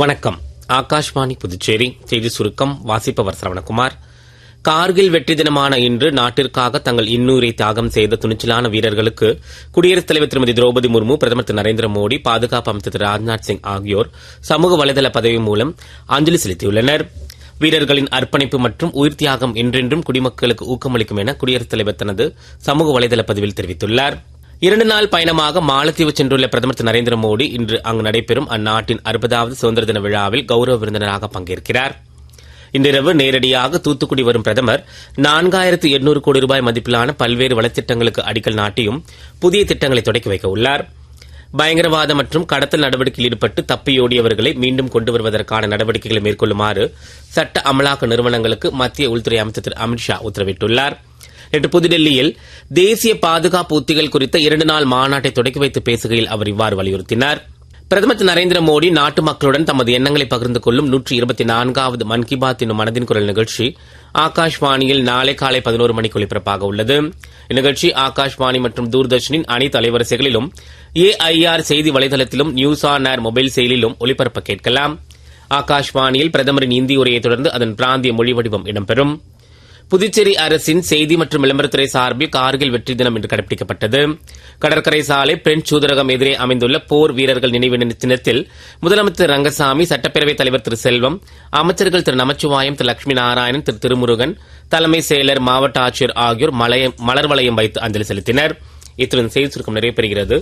வணக்கம். ஆகாஷ்வாணி புதுச்சேரி செய்தி சுருக்கம் வாசிப்பவர் சரவணகுமார். கார்கில் வெற்றி தினமான இன்று நாட்டிற்காக தங்கள் இன்னுயிரை தியாகம் செய்த துணிச்சலான வீரர்களுக்கு குடியரசுத் தலைவர் திருமதி திரௌபதி முர்மு, பிரதமர் திரு நரேந்திர மோடி, பாதுகாப்பு அமைச்சர் திரு ராஜ்நாத் சிங் ஆகியோர் சமூக வலைதள பதிவு மூலம் அஞ்சலி செலுத்தியுள்ளனர். வீரர்களின் அர்ப்பணிப்பு மற்றும் உயிர் தியாகம் என்றென்றும் குடிமக்களுக்கு ஊக்கமளிக்கும் என குடியரசுத் தலைவர் தனது சமூக வலைதள பதிவில் தெரிவித்துள்ளார். 2 நாள் பயணமாக மாலத்தீவு சென்றுள்ள பிரதமர் திரு நரேந்திர மோடி இன்று அங்கு நடைபெறும் அந்நாட்டின் 60வது சுதந்திர தின விழாவில் கௌரவ விருந்தினராக பங்கேற்கிறார். இன்றிரவு நேரடியாக தூத்துக்குடி வரும் பிரதமர் 4800 கோடி ரூபாய் மதிப்பிலான பல்வேறு வளர்ச்சித்திட்டங்களுக்கு அடிக்கல் நாட்டியும் புதிய திட்டங்களை தொடக்கி வைக்க உள்ளார். பயங்கரவாத மற்றும் கடத்தல் நடவடிக்கையில் ஈடுபட்டு தப்பியோடியவர்களை மீண்டும் கொண்டு வருவதற்கான நடவடிக்கைகளை மேற்கொள்ளுமாறு சட்ட அமலாக்க நிறுவனங்களுக்கு மத்திய உள்துறை அமைச்சர் திரு அமித்ஷா உத்தரவிட்டுள்ளார். நேற்று புதுடெல்லியில் தேசிய பாதுகாப்பு உத்திகள் குறித்த 2 நாள் மாநாட்டை தொடக்கி வைத்து பேசுகையில் அவர் இவ்வாறு வலியுறுத்தினார். பிரதமர் திரு நரேந்திர மோடி நாட்டு மக்களுடன் தமது எண்ணங்களை பகிர்ந்து கொள்ளும் 124வது மன் கி பாத் என்னும் மனதின் குரல் நிகழ்ச்சி ஆகாஷ்வாணியில் நாளை காலை 11 மணிக்கு ஒலிபரப்பாக உள்ளது. இந்நிகழ்ச்சி ஆகாஷ்வாணி மற்றும் தூர்தர்ஷனின் அனைத்து அலைவரிசைகளிலும், AIR செய்தி வலைதளத்திலும், நியூஸ் ஆன் ஏர் மொபைல் செயலிலும் ஒலிபரப்ப கேட்கலாம். ஆகாஷ்வாணியில் பிரதமரின் இந்தி உரையை தொடர்ந்து அதன் பிராந்திய மொழி வடிவம் இடம்பெறும். புதுச்சேரி அரசின் செய்தி மற்றும் விளம்பரத்துறை சார்பில் கார்கில் வெற்றி தினம் இன்று கடைபிடிக்கப்பட்டது. கடற்கரை சாலை பிரெஞ்ச் தூதரகம் எதிரே அமைந்துள்ள போர் வீரர்கள் நினைவு சின்னத்தில் முதலமைச்சர் ரங்கசாமி, சட்டப்பேரவைத் தலைவர் திரு செல்வம், அமைச்சர்கள் திரு நமச்சிவாயம், திரு லட்சுமி நாராயணன், திரு திருமுருகன், தலைமை செயலர், மாவட்ட ஆட்சியர் ஆகியோர் மலர் வளையம் வைத்து அஞ்சலி செலுத்தினர். இத்துடன் செய்தி சுருக்கம் நிறைவு பெறுகிறது.